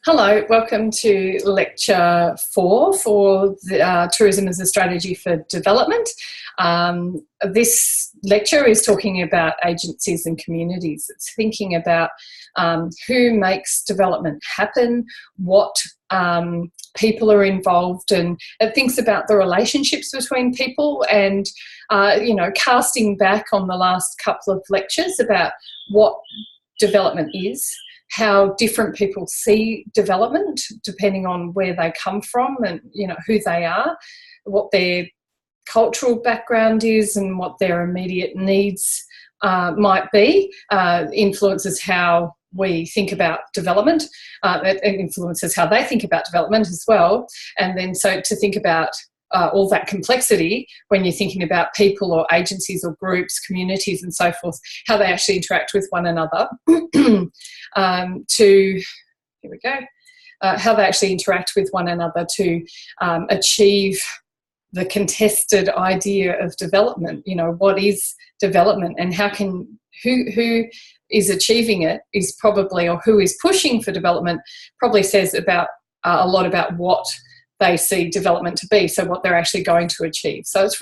Hello, welcome to lecture 4 for Tourism as a Strategy for Development. This lecture is talking about agencies and communities. It's thinking about who makes development happen, what people are involved, and it thinks about the relationships between people and, casting back on the last couple of lectures about what development is, how different people see development depending on where they come from and who they are, what their cultural background is and what their immediate needs might be, influences how we think about development. It influences how they think about development as well. And then so to think about all that complexity when you're thinking about people or agencies or groups, communities and so forth, how they actually interact with one another, how they actually interact with one another to achieve the contested idea of development. What is development and who is achieving it is probably, or who is pushing for development probably says about a lot about what they see development to be, so what they're actually going to achieve. So it's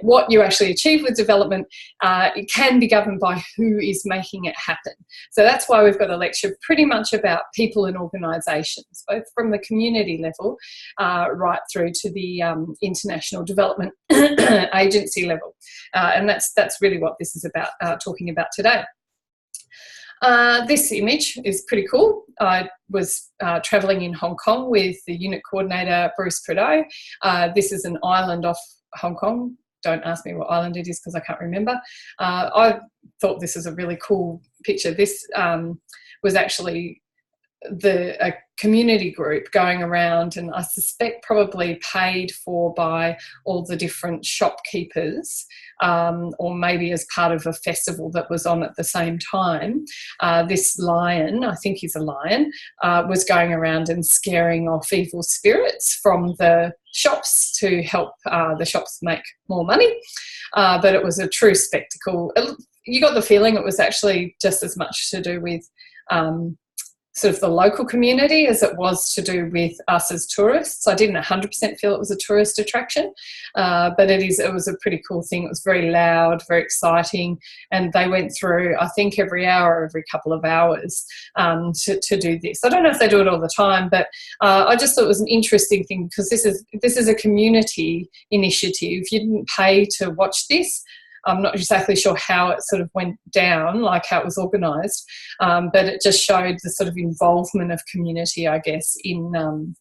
what you actually achieve with development, it can be governed by who is making it happen. So that's why we've got a lecture pretty much about people and organisations, both from the community level right through to the international development agency level. And that's really what this is about, talking about today. This image is pretty cool. I was travelling in Hong Kong with the unit coordinator, Bruce Prideaux. This is an island off Hong Kong. Don't ask me what island it is because I can't remember. I thought this was a really cool picture. This was actually a community group going around, and I suspect probably paid for by all the different shopkeepers, or maybe as part of a festival that was on at the same time. This lion, I think he's a lion, was going around and scaring off evil spirits from the shops to help the shops make more money. But it was a true spectacle. You got the feeling it was actually just as much to do with sort of the local community as it was to do with us as tourists. I didn't 100% feel it was a tourist attraction, but it was a pretty cool thing. It was very loud, very exciting, and they went through, I think, every hour, every couple of hours to do this. I don't know if they do it all the time, but I just thought it was an interesting thing because this is a community initiative. You didn't pay to watch this. I'm not exactly sure how it sort of went down, like how it was organised, but it just showed the sort of involvement of community, I guess, in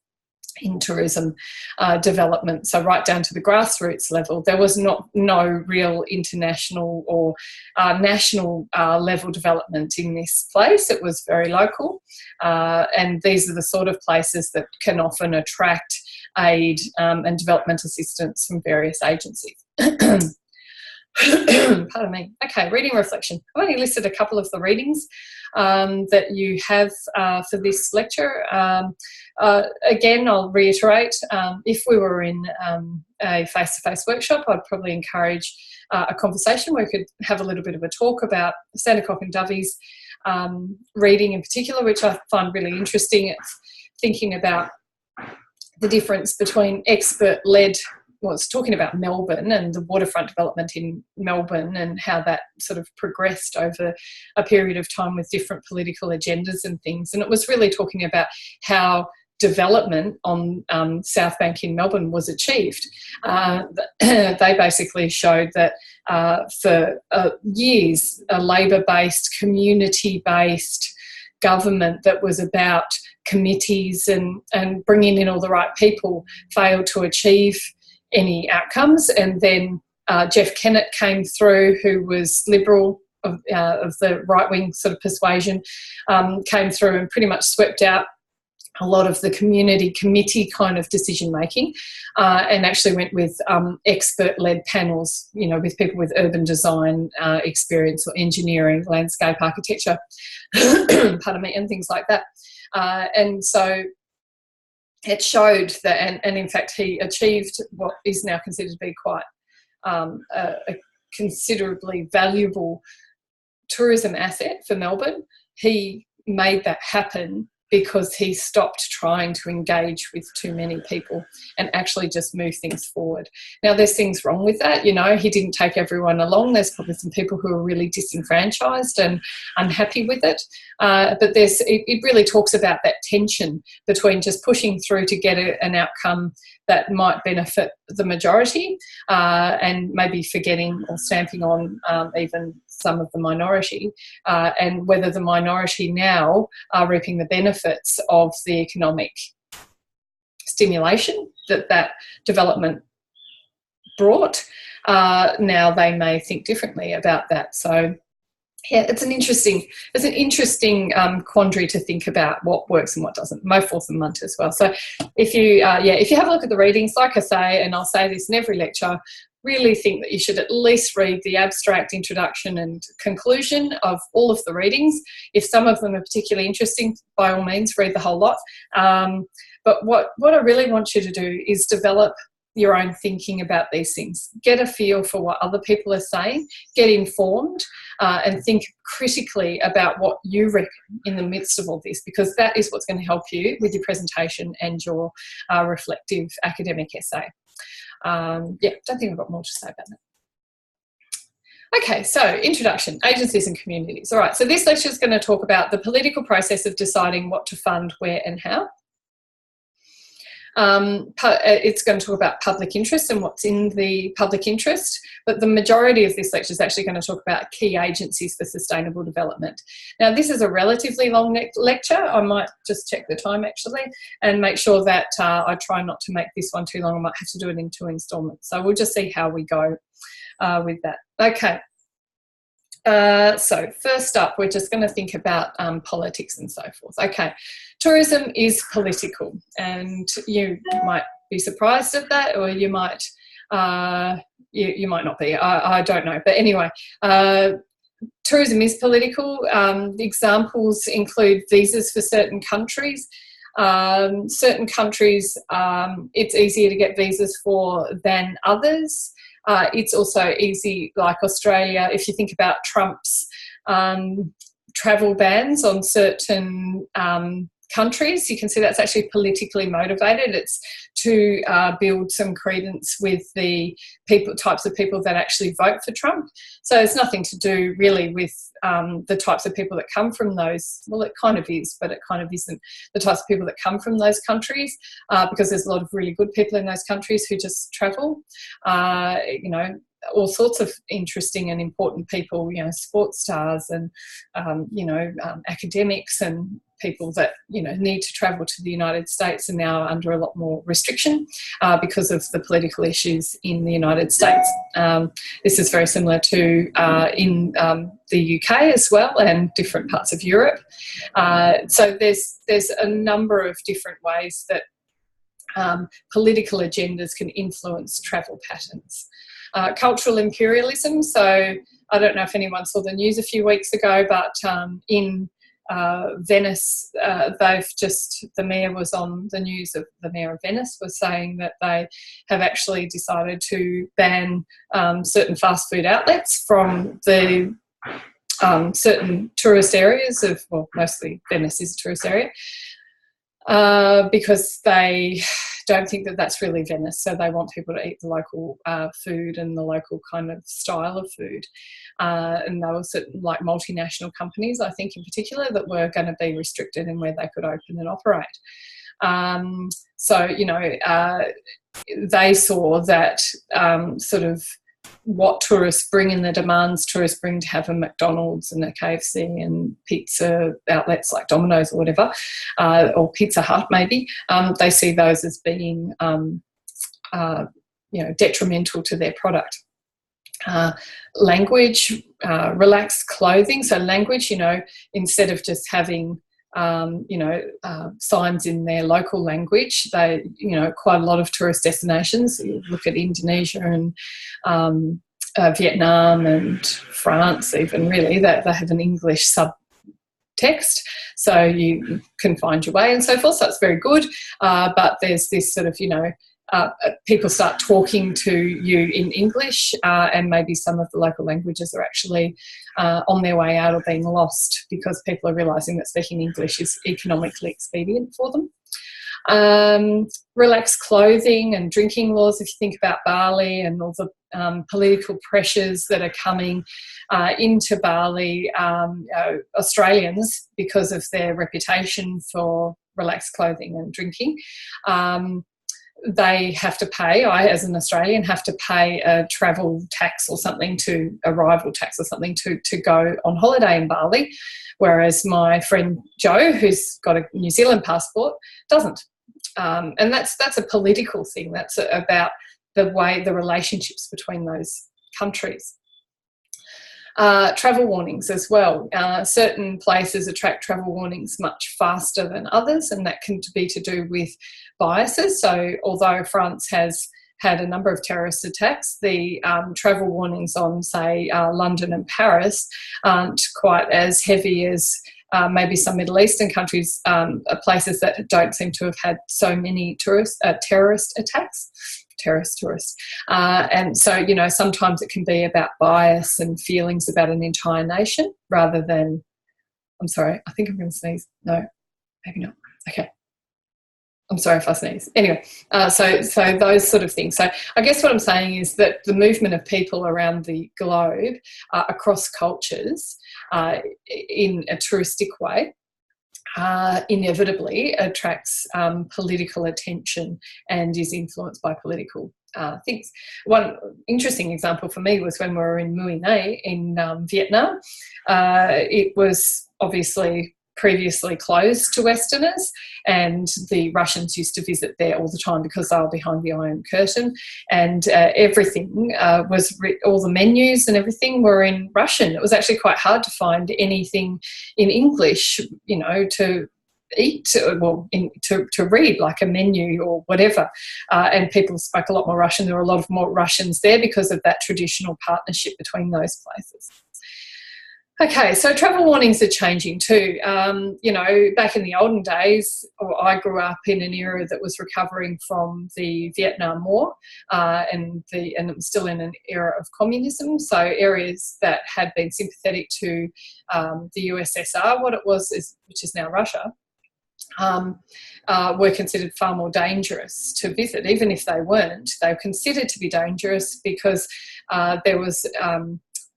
tourism development. So right down to the grassroots level, there was no real international or national level development in this place. It was very local, and these are the sort of places that can often attract aid and development assistance from various agencies. Pardon me. Okay, reading reflection. I've only listed a couple of the readings that you have for this lecture. Again, I'll reiterate, if we were in a face-to-face workshop, I'd probably encourage a conversation where we could have a little bit of a talk about Sandercock and Dovey's reading in particular, which I find really interesting. It's thinking about the difference between expert-led. Well, it's talking about Melbourne and the waterfront development in Melbourne and how that sort of progressed over a period of time with different political agendas and things. And it was really talking about how development on South Bank in Melbourne was achieved. They basically showed that for years, a Labor-based, community-based government that was about committees and bringing in all the right people failed to achieve any outcomes. And then Jeff Kennett came through, who was Liberal of the right-wing sort of persuasion, came through and pretty much swept out a lot of the community committee kind of decision-making, and actually went with expert-led panels, with people with urban design experience or engineering, landscape architecture, pardon me, and things like that. And so it showed that, and in fact he achieved what is now considered to be quite a considerably valuable tourism asset for Melbourne. He made that happen because he stopped trying to engage with too many people and actually just move things forward. Now, there's things wrong with that. You know, he didn't take everyone along. There's probably some people who are really disenfranchised and unhappy with it. But it really talks about that tension between just pushing through to get an outcome that might benefit the majority, and maybe forgetting or stamping on even some of the minority, and whether the minority now are reaping the benefits of the economic stimulation that development brought. Now they may think differently about that. So yeah, it's an interesting quandary to think about what works and what doesn't. Mo forth and munt as well. So if you have a look at the readings, like I say, and I'll say this in every lecture, really think that you should at least read the abstract, introduction and conclusion of all of the readings. If some of them are particularly interesting, by all means, read the whole lot. But what I really want you to do is develop your own thinking about these things. Get a feel for what other people are saying, get informed, and think critically about what you reckon in the midst of all this, because that is what's going to help you with your presentation and your reflective academic essay. Don't think I've got more to say about that. Okay, so introduction, agencies and communities. All right, so this lecture is going to talk about the political process of deciding what to fund, where and how. It's going to talk about public interest and what's in the public interest, but the majority of this lecture is actually going to talk about key agencies for sustainable development. Now, this is a relatively long lecture. I might just check the time actually and make sure that I try not to make this one too long. I might have to do it in 2 installments. So we'll just see how we go with that. Okay. So first up, we're just going to think about politics and so forth. Okay, tourism is political, and you might be surprised at that, or you might you might not be. I don't know, but anyway, tourism is political. Examples include visas for certain countries. Certain countries, it's easier to get visas for than others. It's also easy, like Australia, if you think about Trump's travel bans on certain countries, you can see that's actually politically motivated. It's to build some credence with the types of people that actually vote for Trump. So it's nothing to do really with the types of people that come from those, well, it kind of is, but it kind of isn't, the types of people that come from those countries, because there's a lot of really good people in those countries who just travel, all sorts of interesting and important people, sports stars and, academics and people that, need to travel to the United States are now under a lot more restriction because of the political issues in the United States. This is very similar to in the UK as well, and different parts of Europe. So there's a number of different ways that political agendas can influence travel patterns. Cultural imperialism. So I don't know if anyone saw the news a few weeks ago, but in Venice, the mayor was on the news of the mayor of Venice was saying that they have actually decided to ban certain fast food outlets from the certain tourist areas of, well, mostly Venice is a tourist area, because they don't think that that's really Venice. So they want people to eat the local food and the local kind of style of food. And there were certain like multinational companies, I think in particular, that were going to be restricted in where they could open and operate. They saw that sort of what tourists bring and the demands tourists bring to have a McDonald's and a KFC and pizza outlets like Domino's or whatever, or Pizza Hut maybe, they see those as being detrimental to their product. Language, relaxed clothing. So language, instead of just having signs in their local language, they, quite a lot of tourist destinations, you look at Indonesia and Vietnam and France even, really, that they have an English subtext, so you can find your way and so forth, so it's very good, but there's this sort of, people start talking to you in English, and maybe some of the local languages are actually on their way out or being lost because people are realising that speaking English is economically expedient for them. Relaxed clothing and drinking laws, if you think about Bali and all the political pressures that are coming into Bali, Australians, because of their reputation for relaxed clothing and drinking, they have to pay, I as an Australian have to pay a travel tax or something, to arrival tax or something to go on holiday in Bali, whereas my friend Joe, who's got a New Zealand passport, doesn't. And that's a political thing. That's about the relationships between those countries. Travel warnings as well. Certain places attract travel warnings much faster than others, and that can be to do with biases. So although France has had a number of terrorist attacks, the travel warnings on, say, London and Paris aren't quite as heavy as maybe some Middle Eastern countries, places that don't seem to have had so many terrorist attacks. And so, you know, sometimes it can be about bias and feelings about an entire nation rather than, I'm sorry, I think I'm going to sneeze. No, maybe not. Okay. I'm sorry if I sneeze. Anyway, so those sort of things. So I guess what I'm saying is that the movement of people around the globe, across cultures, in a touristic way, inevitably attracts political attention and is influenced by political things. One interesting example for me was when we were in Mui Ne in Vietnam. It was obviously previously closed to Westerners, and the Russians used to visit there all the time because they were behind the Iron Curtain, and everything was, all the menus and everything were in Russian. It was actually quite hard to find anything in English, you know, to eat, well, to read, like a menu or whatever, and people spoke a lot more Russian. There were a lot of more Russians there because of that traditional partnership between those places. Okay, so travel warnings are changing too. You know, back in the olden days, I grew up in an era that was recovering from the Vietnam War, and it was still in an era of communism. So areas that had been sympathetic to the USSR, which is now Russia, were considered far more dangerous to visit. Even if they weren't, they were considered to be dangerous because there was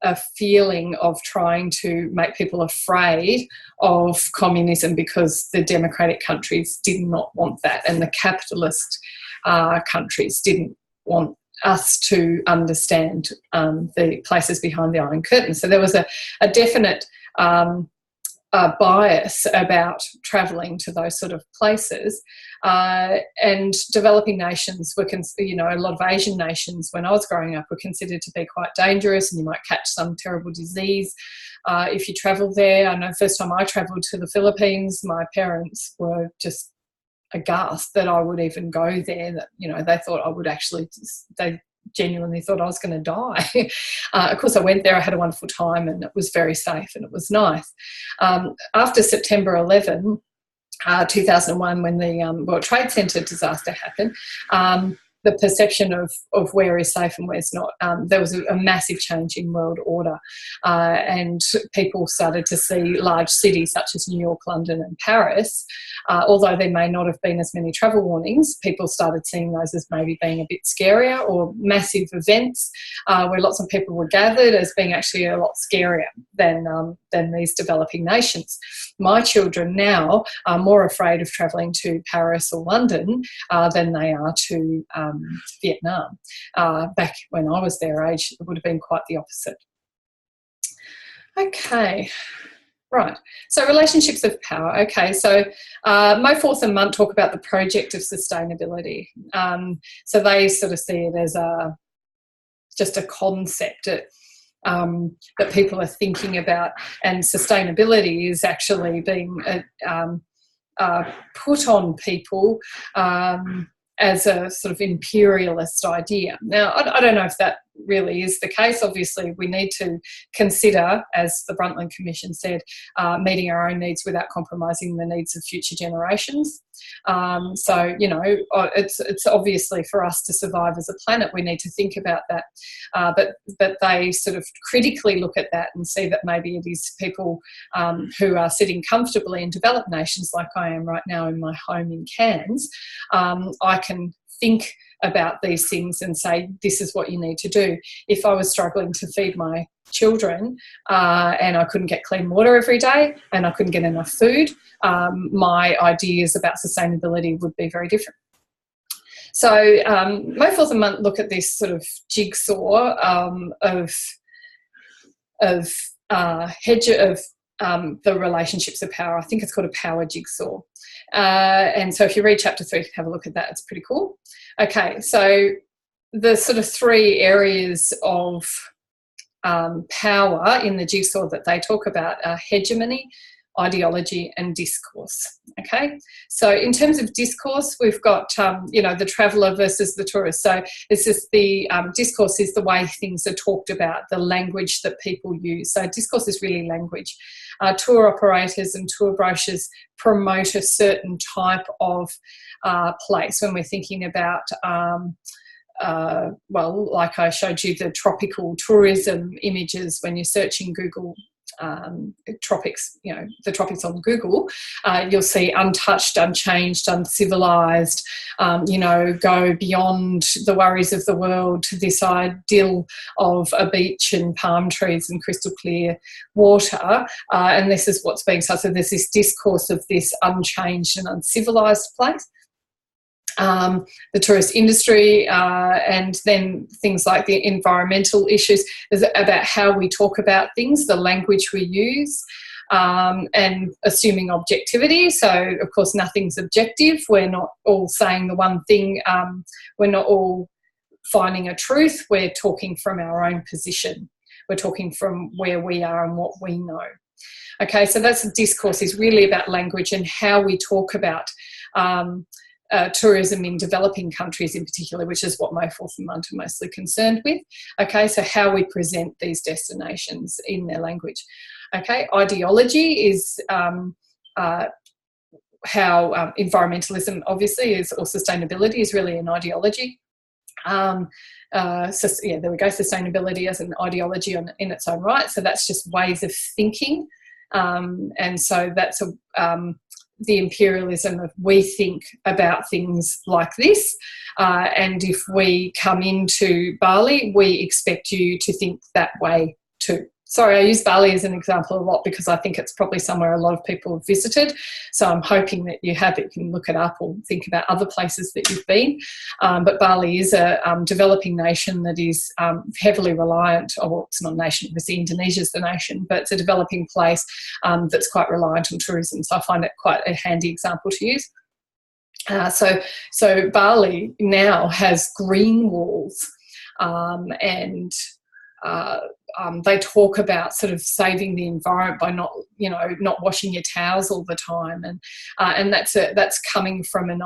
a feeling of trying to make people afraid of communism because the democratic countries did not want that, and the capitalist countries didn't want us to understand the places behind the Iron Curtain. So there was a definite bias about travelling to those sort of places, and developing nations were, you know, a lot of Asian nations when I was growing up were considered to be quite dangerous, and you might catch some terrible disease if you travelled there. I know the first time I travelled to the Philippines, my parents were just aghast that I would even go there. That, you know, they thought I would actually, they genuinely thought I was going to die. Of course, I went there, I had a wonderful time, and it was very safe and it was nice. After September 11, 2001, when the World Trade Center disaster happened, the perception of where is safe and where's not, there was a massive change in world order, and people started to see large cities such as New York, London and Paris, although there may not have been as many travel warnings, people started seeing those as maybe being a bit scarier, or massive events where lots of people were gathered as being actually a lot scarier than these developing nations. My children now are more afraid of travelling to Paris or London than they are to Vietnam. Back when I was their age, it would have been quite the opposite. Okay, right. So relationships of power. Okay, so Mo Forth and Munt talk about the project of sustainability. So they sort of see it as just a concept that people are thinking about, and sustainability is actually being put on people as a sort of imperialist idea. Now, I don't know if that really is the case. Obviously, we need to consider, as the Brundtland Commission said, meeting our own needs without compromising the needs of future generations. So, you know, it's obviously for us to survive as a planet, we need to think about that. But they sort of critically look at that and see that maybe it is people who are sitting comfortably in developed nations like I am right now in my home in Cairns. I can think about these things and say, this is what you need to do. If I was struggling to feed my children and I couldn't get clean water every day and I couldn't get enough food, my ideas about sustainability would be very different. So Mo Fourth and Munt look at this sort of jigsaw of the relationships of power. I think it's called a power jigsaw. And so if you read chapter 3, you can have a look at that. It's pretty cool. Okay, so the sort of 3 areas of power in the jigsaw that they talk about are hegemony, ideology and discourse. Okay, so in terms of discourse, we've got you know, the traveller versus the tourist. So this is the discourse is the way things are talked about, the language that people use. So discourse is really language. Tour operators and tour brochures promote a certain type of place when we're thinking about well, like I showed you the tropical tourism images when you're searching Google tropics, you know, the tropics on Google, you'll see untouched, unchanged, uncivilized, you know, go beyond the worries of the world to this ideal of a beach and palm trees and crystal clear water. And this is what's being said. So there's this discourse of this unchanged and uncivilized place. The tourist industry, and then things like the environmental issues, is about how we talk about things, the language we use, and assuming objectivity. So, of course, nothing's objective. We're not all saying the one thing. We're not all finding a truth. We're talking from our own position. We're talking from where we are and what we know. Okay, so that's discourse, is really about language and how we talk about tourism in developing countries in particular, which is what Mo Fourth and Munt are mostly concerned with. Okay, so how we present these destinations in their language. Okay, ideology is how environmentalism obviously is, or sustainability is really an ideology. So yeah, there we go, sustainability as an ideology in its own right. So that's just ways of thinking. And so that's the imperialism of we think about things like this, and if we come into Bali, we expect you to think that way too. Sorry, I use Bali as an example a lot because I think it's probably somewhere a lot of people have visited. So I'm hoping that you have it. You can look it up or think about other places that you've been. But Bali is a developing nation that is heavily reliant, well, it's not a nation, obviously Indonesia's the nation, but it's a developing place that's quite reliant on tourism. So I find it quite a handy example to use. So Bali now has green walls and they talk about sort of saving the environment by not washing your towels all the time, and that's coming from an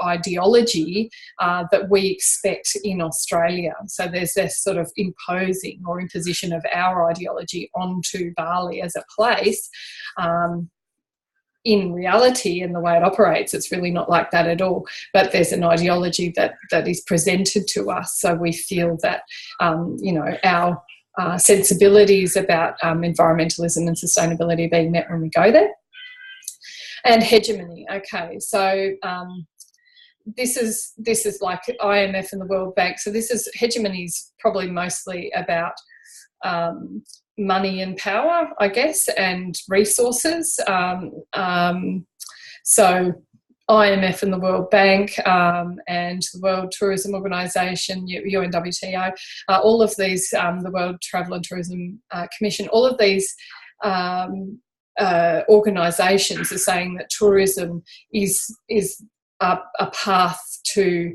ideology that we expect in Australia. So there's this sort of imposition of our ideology onto Bali as a place. In reality, and the way it operates, it's really not like that at all. But there's an ideology that is presented to us, so we feel that our sensibilities about environmentalism and sustainability are being met when we go there. And hegemony. Okay, so this is like IMF and the World Bank. So hegemony is probably mostly about money and power, I guess, and resources. So IMF and the World Bank and the World Tourism Organization, UNWTO, all of these, the World Travel and Tourism Commission, all of these organisations are saying that tourism is a path to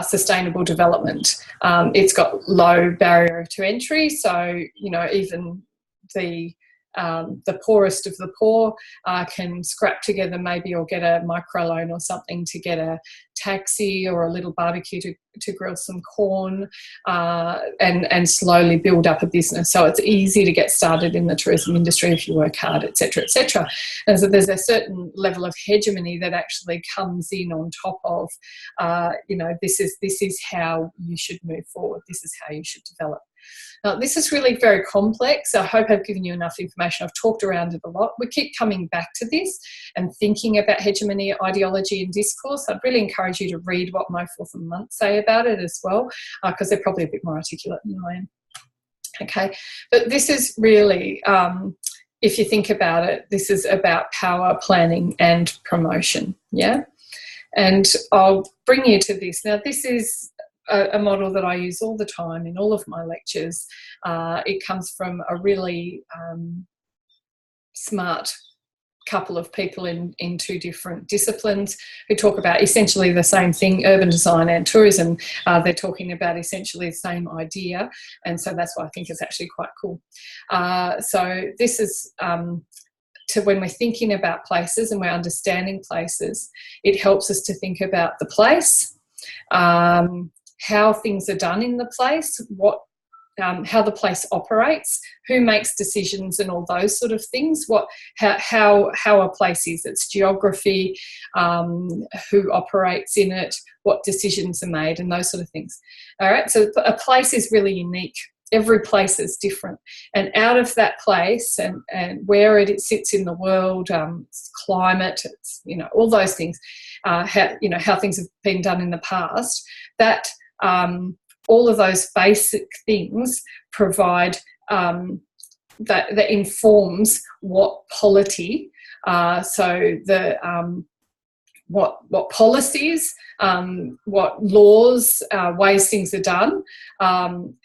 sustainable development. It's got low barrier to entry, so even the poorest of the poor can scrap together maybe, or get a microloan or something to get a taxi or a little barbecue to grill some corn, and slowly build up a business. So it's easy to get started in the tourism industry if you work hard, etc., etc. And so there's a certain level of hegemony that actually comes in on top of, this is how you should move forward. This is how you should develop. Now, this is really very complex. I hope I've given you enough information. I've talked around it a lot. We keep coming back to this and thinking about hegemony, ideology and discourse. I'd really encourage you to read what Mo Forth and Munt say about it as well, because they're probably a bit more articulate than I am. Okay, but this is really, if you think about it, this is about power, planning and promotion, yeah? And I'll bring you to this. Now, this is a model that I use all the time in all of my lectures. It comes from a really smart couple of people in two different disciplines who talk about essentially the same thing, urban design and tourism. They're talking about essentially the same idea, and so that's why I think it's actually quite cool. So this is to when we're thinking about places and we're understanding places, it helps us to think about the place, how things are done in the place, how the place operates, who makes decisions and all those sort of things, how a place is, its geography, who operates in it, what decisions are made and those sort of things. All right, so a place is really unique. Every place is different, and out of that place and where it sits in the world, its climate, it's, all those things, how things have been done in the past, that all of those basic things provide that informs what polity, so the what policies, what laws, ways things are done.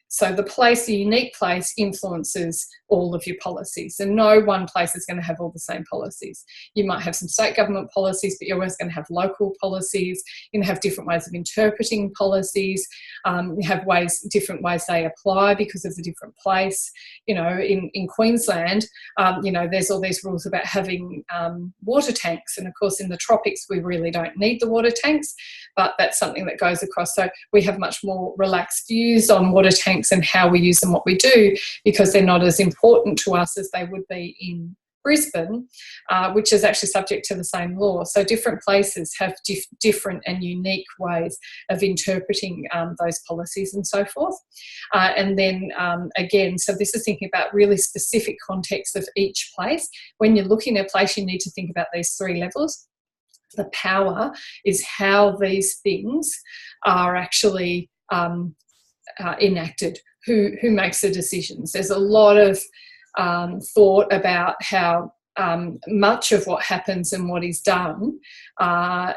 So the unique place influences all of your policies, and no one place is going to have all the same policies. You might have some state government policies, but you're always going to have local policies. You're going to have different ways of interpreting policies. You have different ways they apply because of the different place. In Queensland, there's all these rules about having water tanks, and of course in the tropics we really don't need the water tanks, but that's something that goes across. So we have much more relaxed views on water tanks and how we use them, what we do, because they're not as important to us as they would be in Brisbane, which is actually subject to the same law. So different places have different and unique ways of interpreting those policies and so forth. And then again, so this is thinking about really specific context of each place. When you're looking at a place, you need to think about these three levels. The power is how these things are actually enacted, who makes the decisions. There's a lot of thought about how much of what happens and what is done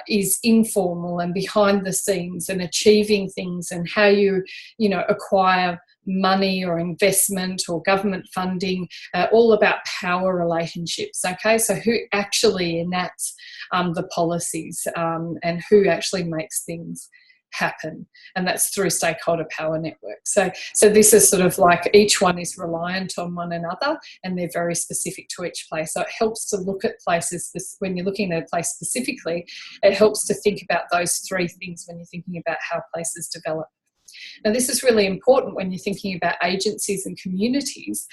is informal and behind the scenes and achieving things, and how you acquire money or investment or government funding, all about power relationships. Okay, so who actually enacts the policies and who actually makes things happen, and that's through stakeholder power networks. So this is sort of like each one is reliant on one another, and they're very specific to each place. So it helps to look at places, when you're looking at a place specifically, it helps to think about those three things when you're thinking about how places develop. Now, this is really important when you're thinking about agencies and communities,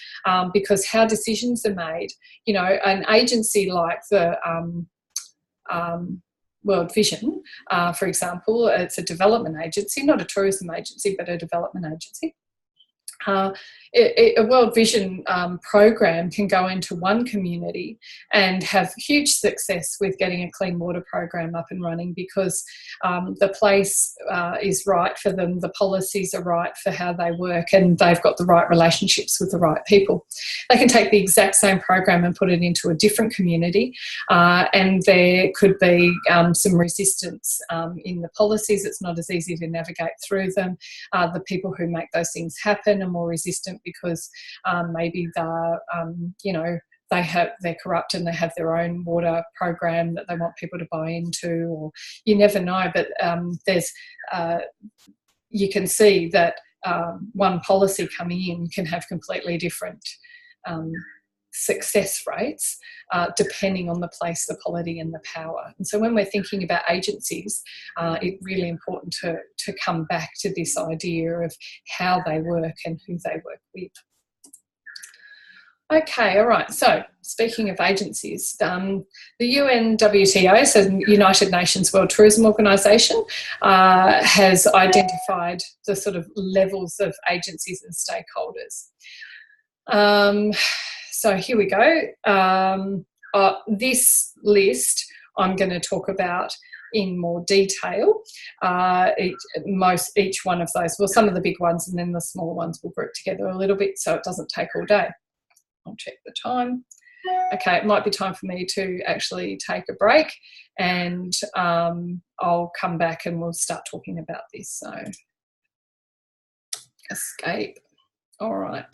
because how decisions are made. An agency like the World Vision, for example, it's a development agency, not a tourism agency, but a development agency. A World Vision program can go into one community and have huge success with getting a clean water program up and running, because the place is right for them, the policies are right for how they work, and they've got the right relationships with the right people. They can take the exact same program and put it into a different community, and there could be some resistance in the policies. It's not as easy to navigate through them. The people who make those things happen are more resistant because maybe they're corrupt and they have their own water program that they want people to buy into, or you never know. But you can see that one policy coming in can have completely different success rates depending on the place, the polity and the power. And so when we're thinking about agencies, it's really important to come back to this idea of how they work and who they work with. Okay, all right, so speaking of agencies, the UNWTO, so United Nations World Tourism Organisation, has identified the sort of levels of agencies and stakeholders. So here we go. This list I'm going to talk about in more detail. Each one of those, well, some of the big ones and then the small ones will group together a little bit so it doesn't take all day. I'll check the time. Okay, it might be time for me to actually take a break, and I'll come back and we'll start talking about this. So, escape. All right.